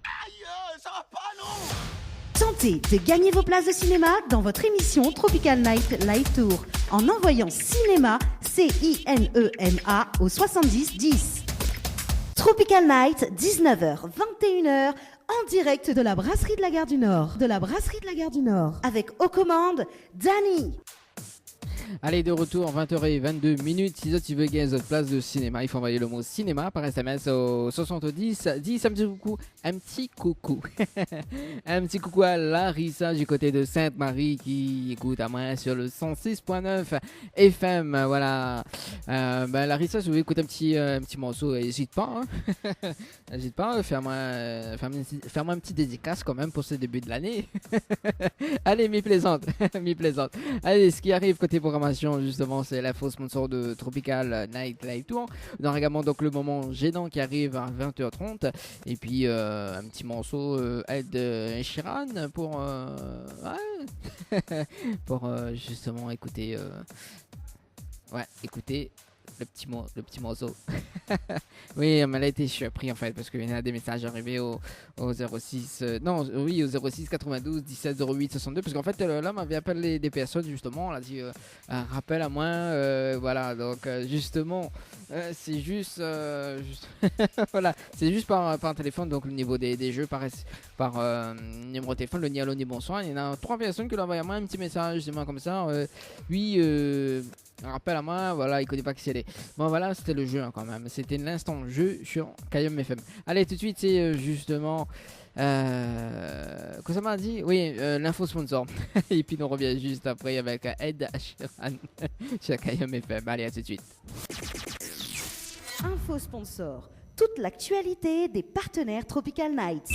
S10: Aïe, ça va pas, non?
S3: Tentez de gagner vos places de cinéma dans votre émission Tropical Night Live Tour en envoyant cinéma CINEMA au 70 10. Tropical Night, 19h, 21h, en direct de la brasserie de la Gare du Nord. Avec aux commandes, Danny.
S1: Allez, de retour, 20h22. Si tu veux gagner votre place de cinéma, il faut envoyer le mot cinéma par SMS au 70 10. Un petit coucou. Un petit coucou à Larissa du côté de Sainte-Marie qui écoute à moi sur le 106.9 FM. Voilà. Larissa, si vous voulez écouter un petit morceau, n'hésite pas. N'hésite pas, faire-moi un petit dédicace quand même pour ce début de l'année. Allez, mi-plaisante. Allez, ce qui arrive côté programmation, justement, c'est l'info sponsor de Tropical Night Live Tour. On aura également donc le moment gênant qui arrive à 20h30. Et puis un petit morceau Ed Sheeran pour justement écouter le petit morceau. Oui, mais là, été surpris en fait parce qu'il y en a des messages arrivés au 06 au 06 92 17 08 62 parce qu'en fait là m'avait appelé des personnes justement, on a dit rappel à moi, voilà, donc justement c'est juste voilà, c'est juste par téléphone, donc le niveau des jeux par numéro de téléphone, le ni allô ni bonsoir. Il y en a 3 personnes qui l'ont envoyé à moi un petit message, dis-moi comme ça, un rappel à moi, voilà, il connaît pas qui c'est. Bon voilà, c'était le jeu hein, quand même. C'était l'instant jeu sur KM FM. Allez, tout de suite, c'est justement... Quoi ça m'a dit? Oui, l'info sponsor. Et puis on revient juste après avec Ed Sheeran sur KM FM. Allez, à tout de suite.
S3: Info sponsor. Toute l'actualité des partenaires Tropical Night.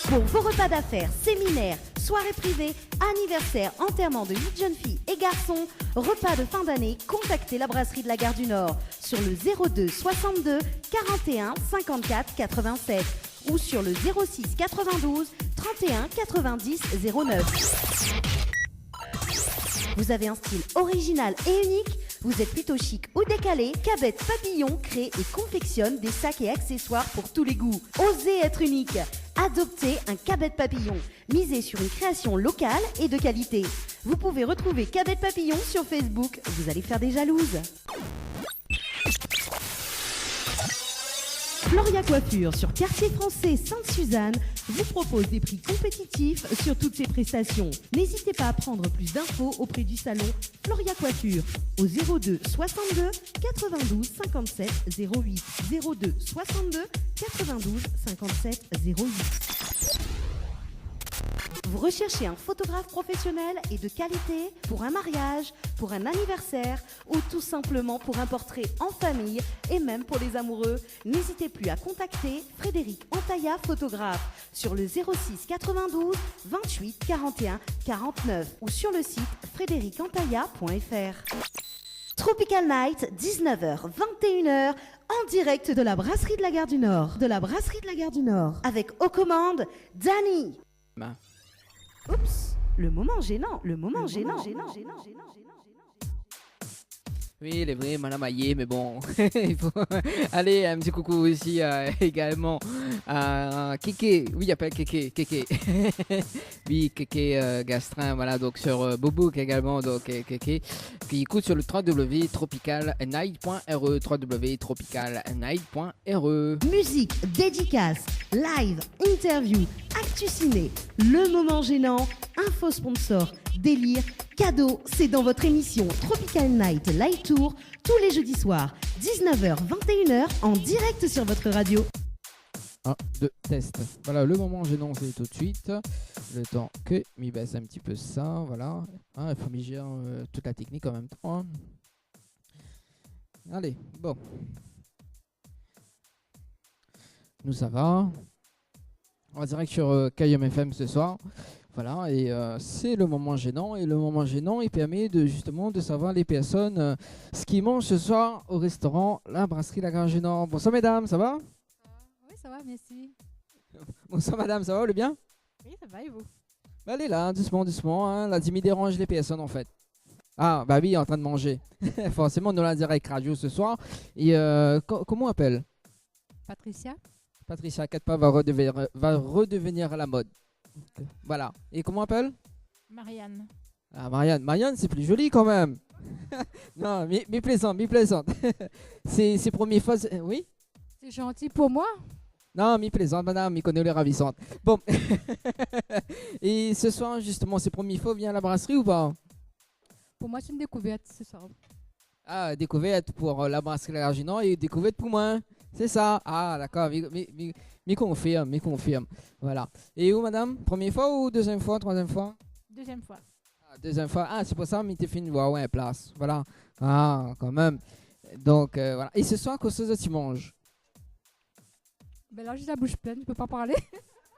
S3: Pour vos repas d'affaires, séminaires, soirées privées, anniversaires, enterrements de 8 jeunes filles et garçons, repas de fin d'année, contactez la brasserie de la Gare du Nord sur le 02 62 41 54 87 ou sur le 06 92 31 90 09. Vous avez un style original et unique? Vous êtes plutôt chic ou décalé? Cabette Papillon crée et confectionne des sacs et accessoires pour tous les goûts. Osez être unique. Adoptez un Cabette Papillon. Misez sur une création locale et de qualité. Vous pouvez retrouver Cabette Papillon sur Facebook. Vous allez faire des jalouses. Floria Coiffure sur Quartier Français Sainte-Suzanne vous propose des prix compétitifs sur toutes ses prestations. N'hésitez pas à prendre plus d'infos auprès du salon Floria Coiffure au 02 62 92 57 08 02 62 92 57 08. Vous recherchez un photographe professionnel et de qualité pour un mariage, pour un anniversaire ou tout simplement pour un portrait en famille et même pour les amoureux? N'hésitez plus à contacter Frédéric Antaya, photographe, sur le 06 92 28 41 49 ou sur le site frédéricantaya.fr. Tropical Night, 19h, 21h, en direct de la brasserie de la Gare du Nord. Avec aux commandes, Danny. Oups, le moment gênant, le moment gênant.
S1: Oui, il est vrai, Madame Aillé, mais bon, il faut... Allez, un petit coucou aussi également à Kéké, oui, il appelle Kéké, oui, Kéké Gastrin, voilà, donc sur Bobouk également, donc Kéké, qui écoute sur le www.tropicalnight.re, www.tropicalnight.re.
S3: Musique, dédicace, live, interview, actu ciné, le moment gênant, info sponsor, délire, cadeau, c'est dans votre émission Tropical Night Live Tour, tous les jeudis soirs, 19h, 21h, en direct sur votre radio.
S1: 1, 2, test. Voilà, le moment gênant, c'est tout de suite. Le temps que m'y baisse un petit peu ça, voilà. Ah, il faut m'y gérer toute la technique en même temps. Allez, bon. Nous, ça va. On va direct sur KM FM ce soir. Voilà, et c'est le moment gênant. Et le moment gênant, il permet justement de savoir les personnes ce qu'ils mangent ce soir au restaurant La Brasserie La Grange du Nord. Bonsoir mesdames, ça va?
S12: Oui, ça va, merci.
S1: Bonsoir madame, ça va, vous allez bien?
S12: Oui, ça va, et vous?
S1: Bah, allez là, doucement, doucement. Hein. La Dimi dérange les personnes en fait. Ah, bah oui, en train de manger. Forcément, nous l'avons direct radio ce soir. Et comment on appelle?
S12: Patricia.
S1: Patricia, inquiète pas, va redevenir à la mode. Voilà. Et comment on appelle?
S12: Marianne.
S1: Ah, Marianne. Marianne, c'est plus joli quand même. Non, mais plaisante, c'est première fois. Oui?
S12: C'est gentil pour moi?
S1: Non, mi plaisante, madame, mi connaît les ravissantes. Bon. Et ce soir, justement, c'est première fois, vient à la brasserie ou pas?
S12: Pour moi, c'est une découverte ce soir.
S1: Ah, découverte pour la brasserie La Grange du Nord et découverte pour moi. C'est ça. Ah, d'accord. Mi confirme. Voilà. Et où, madame? Première fois ou deuxième fois, troisième fois?
S12: Deuxième fois.
S1: Ah, deuxième fois. Ah, c'est pour ça que mi t'es fait une voix, ouais, place. Voilà. Ah, quand même. Donc, voilà. Et ce soir, qu'est-ce que tu manges?
S12: Ben là, j'ai la bouche pleine, je peux pas parler.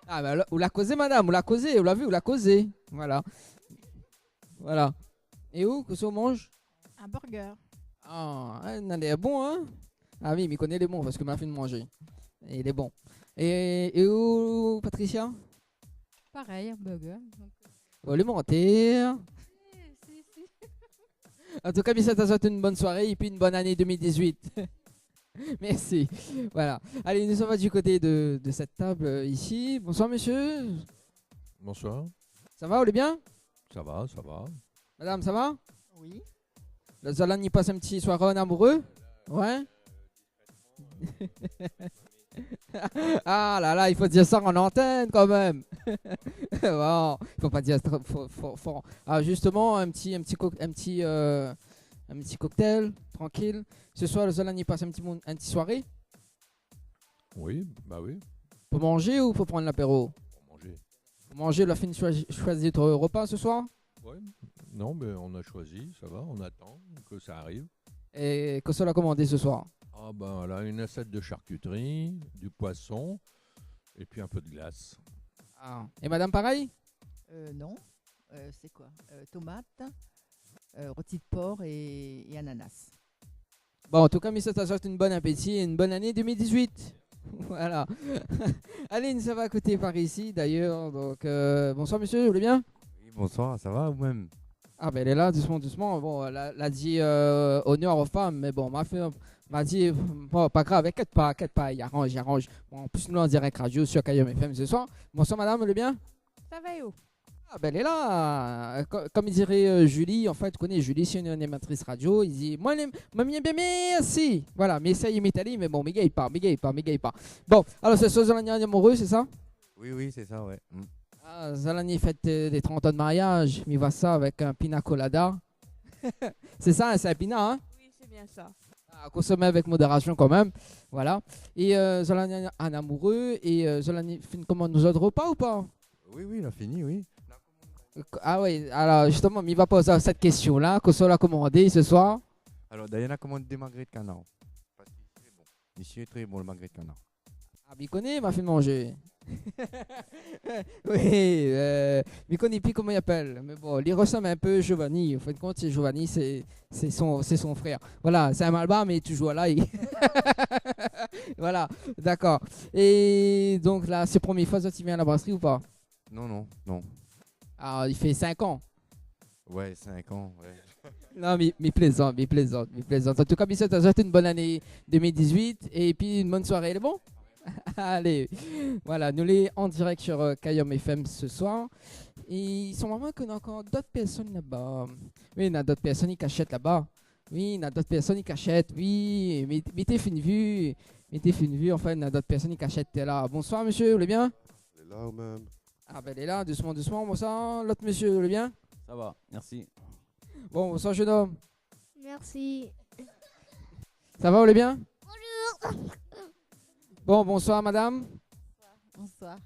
S1: Ah, ben là, vous la causez, madame, vous la causez, vous l'avez vu, vous la causez. Voilà. Voilà. Et où, qu'est-ce qu'on mange?
S12: Un burger.
S1: Ah, il est bon, hein? Ah oui, mais il connaît les bons parce que m'a fait de manger. Et il est bon. Et où, Patricia?
S12: Pareil, un burger. Donc...
S1: Alimentaire.
S12: Si.
S1: En tout cas, ça t'a souhaité une bonne soirée et puis une bonne année 2018. Merci. Voilà. Allez, nous sommes du côté de cette table ici. Bonsoir, monsieur.
S13: Bonsoir.
S1: Ça va, vous allez bien?
S13: Ça va.
S1: Madame, ça va?
S14: Oui.
S1: La Zolan y passe un petit soir en amoureux? Ouais. Ah là, il faut dire ça en antenne quand même. Bon, il faut pas dire fort. Ah, justement, un petit cocktail, tranquille. Ce soir, le Zolan y passe un petit soirée?
S13: Oui, bah oui.
S1: Pour manger ou pour prendre l'apéro?
S13: Pour manger.
S1: Pour manger, on a fait choisir votre repas ce soir?
S13: Oui. Non, mais on a choisi, ça va, on attend que ça arrive.
S1: Et qu'est-ce qu'on a commandé ce soir?
S13: Ah ben là, une assiette de charcuterie, du poisson et puis un peu de glace.
S1: Ah. Et madame, pareil?
S14: Non. C'est quoi? Tomates, rôti de porc et ananas.
S1: Bon, en tout cas, ça souhaite une bonne appétit et une bonne année 2018. Voilà. Aline, ça va à côté par ici d'ailleurs. Donc, bonsoir monsieur, vous allez bien?
S15: Oui, bonsoir, ça va vous-même?
S1: Ah ben elle est là, doucement. Bon, elle a dit honneur aux femmes, mais bon, m'a dit, bon, pas grave, inquiète pas, il arrange. Bon, en plus, nous en direct radio sur KM FM ce soir. Bonsoir madame, vous allez bien?
S12: Ça va et où?
S1: Ah ben elle est là. Comme il dirait Julie, en fait, tu connais Julie, c'est une animatrice radio. Il dit, moi, bien, merci. Voilà, mais ça y est, m'étaler, mais bon, m'égaye pas. Bon, alors c'est Zolani amoureux, c'est ça?
S15: Oui, c'est ça, ouais.
S1: Ah, Zolani fête des 30 ans de mariage, mais il voit ça avec un pina colada. C'est ça, c'est un pina, hein?
S12: Oui, c'est bien ça.
S1: À consommer avec modération quand même. Voilà. Et Zolani un amoureux, et Zolani fait une commande nous autres repas ou pas?
S15: Oui, il a fini, oui.
S1: Ah oui, alors justement, il va poser cette question-là, que ça l'a commandé ce soir.
S15: Alors, Diana commande des magrets de canard. Parce qu'il est très bon. Ici est très bon le magret de canard.
S1: Ah, il connaît, il m'a fait manger. Oui, il connaît plus comment il appelle. Mais bon, il ressemble un peu à Giovanni. En fin de compte, Giovanni, c'est son frère. Voilà, c'est un malbar, mais tu joues là. Voilà, d'accord. Et donc là, c'est première fois que tu viens à la brasserie ou pas?
S15: Non.
S1: Ah, il fait 5 ans.
S15: Ouais, 5 ans, ouais.
S1: Non, mais plaisante. En tout cas, Bissot, t'as souhaité une bonne année 2018 et puis une bonne soirée, elle est bon? Allez, voilà, nous les en direct sur Kayom FM ce soir. Et ils sont vraiment qu'on a encore d'autres personnes là-bas. Oui, il y a d'autres personnes qui achètent là-bas. Oui, il y a d'autres personnes qui achètent. Oui, mettez une vue. Enfin, il y a d'autres personnes qui achètent là. Bonsoir, monsieur, vous allez bien?
S16: Elle est là ou même?
S1: Ah, ben elle est là, doucement. Bonsoir, l'autre monsieur, vous allez bien?
S17: Ça va, merci.
S1: Bon, bonsoir, jeune homme.
S18: Merci.
S1: Ça va, vous allez bien?
S18: Bonjour.
S1: Bon, bonsoir, madame.
S14: Bonsoir.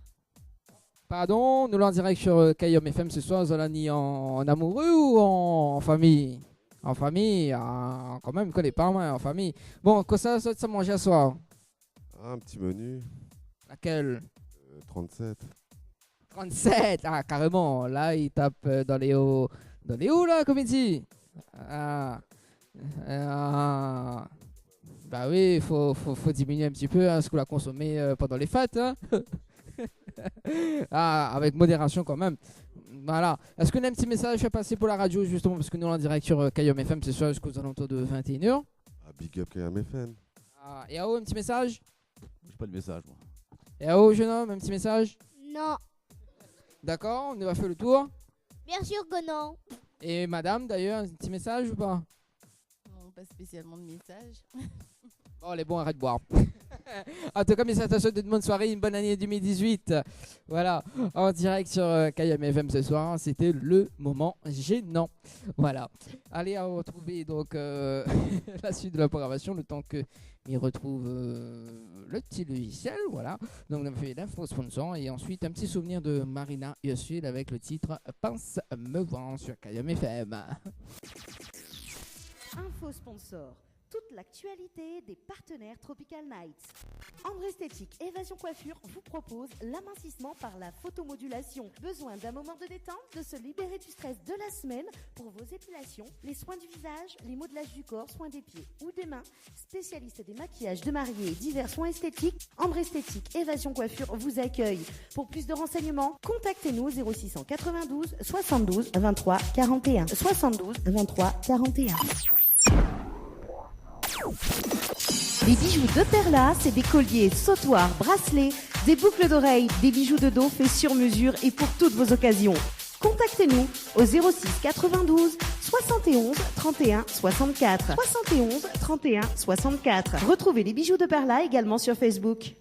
S1: Pardon, nous l'en direct sur Kayom FM ce soir. Vous allez en amoureux ou en famille? En famille, quand même, je ne connais pas, moi, en famille. Bon, quoi ça manger à soir?
S16: Ah, un petit menu.
S1: Laquelle?
S16: 37.
S1: 37, ah, carrément. Là, il tape dans les hauts. Dans les hauts, là, comme il dit. Bah oui, faut diminuer un petit peu ce qu'on a consommé pendant les fêtes. Hein. Avec modération quand même. Voilà. Est-ce qu'on a un petit message à passer pour la radio, justement, parce que nous, on est en direct sur Kayom FM ce soir jusqu'aux alentours de 21h.
S16: Big up Kayom FM.
S1: Et à haut, un petit message?
S17: J'ai pas de message, moi.
S1: Et à haut, jeune homme, un petit message?
S18: Non.
S1: D'accord, on va faire le tour.
S18: Bien sûr que non.
S1: Et madame, d'ailleurs, un petit message ou pas?
S14: Non, pas spécialement de message.
S1: Bon, les bons, arrête de boire. En tout cas, mes salutations de bonne soirée, une bonne année 2018. Voilà, en direct sur Kayom FM ce soir, c'était le moment gênant. Voilà. Allez, à retrouver donc la suite de la programmation, le temps que m'y retrouve le petit logiciel. Voilà. Donc, on a fait l'info sponsor et ensuite un petit souvenir de Marina Yosul avec le titre Pince me voir sur Kayom FM.
S3: Info sponsor. Toute l'actualité des partenaires Tropical Nights. Ambre Esthétique Évasion Coiffure vous propose l'amincissement par la photomodulation. Besoin d'un moment de détente, de se libérer du stress de la semaine pour vos épilations, les soins du visage, les modelages du corps, soins des pieds ou des mains. Spécialiste des maquillages de mariés et divers soins esthétiques, Ambre Esthétique Évasion Coiffure vous accueille. Pour plus de renseignements, contactez-nous au 0692 72 23 41. 72 23 41. Les bijoux de Perla, c'est des colliers, sautoirs, bracelets, des boucles d'oreilles, des bijoux de dos faits sur mesure et pour toutes vos occasions. Contactez-nous au 06 92 71 31 64. 71 31 64. Retrouvez les bijoux de Perla également sur Facebook.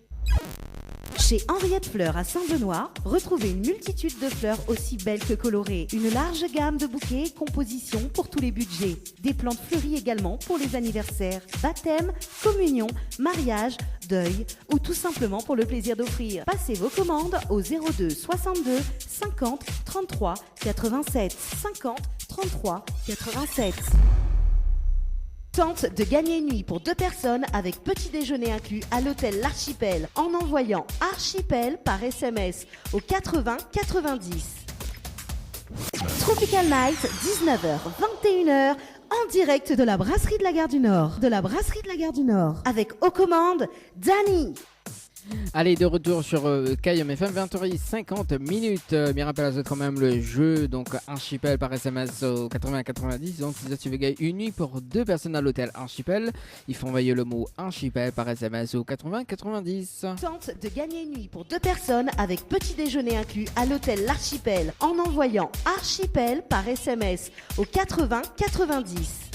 S3: Chez Henriette Fleurs à Saint-Benoît, retrouvez une multitude de fleurs aussi belles que colorées. Une large gamme de bouquets et compositions pour tous les budgets. Des plantes fleuries également pour les anniversaires, baptêmes, communions, mariages, deuil ou tout simplement pour le plaisir d'offrir. Passez vos commandes au 02 62 50 33 87. 50 33 87. Tente de gagner une nuit pour 2 personnes avec petit déjeuner inclus à l'hôtel L'Archipel en envoyant Archipel par SMS au 80 90. Tropical Night, 19h, 21h, en direct de la brasserie de la Gare du Nord. Avec aux commandes, Dani.
S1: Allez, de retour sur Kayom FM, 20h50. Bien rappelle à vous quand même le jeu, donc Archipel par SMS au 80-90. Donc si tu veux gagner une nuit pour 2 personnes à l'hôtel Archipel, il faut envoyer le mot Archipel par SMS au 80-90.
S3: Tente de gagner une nuit pour 2 personnes avec petit déjeuner inclus à l'hôtel L'Archipel en envoyant Archipel par SMS au 80-90.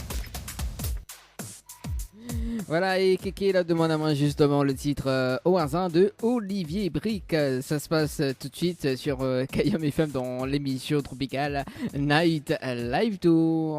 S1: Voilà, et Kéké là demande à moi justement le titre au hasard de Olivier Brick. Ça se passe tout de suite sur Kayom FM dans l'émission Tropical Night Live Tour.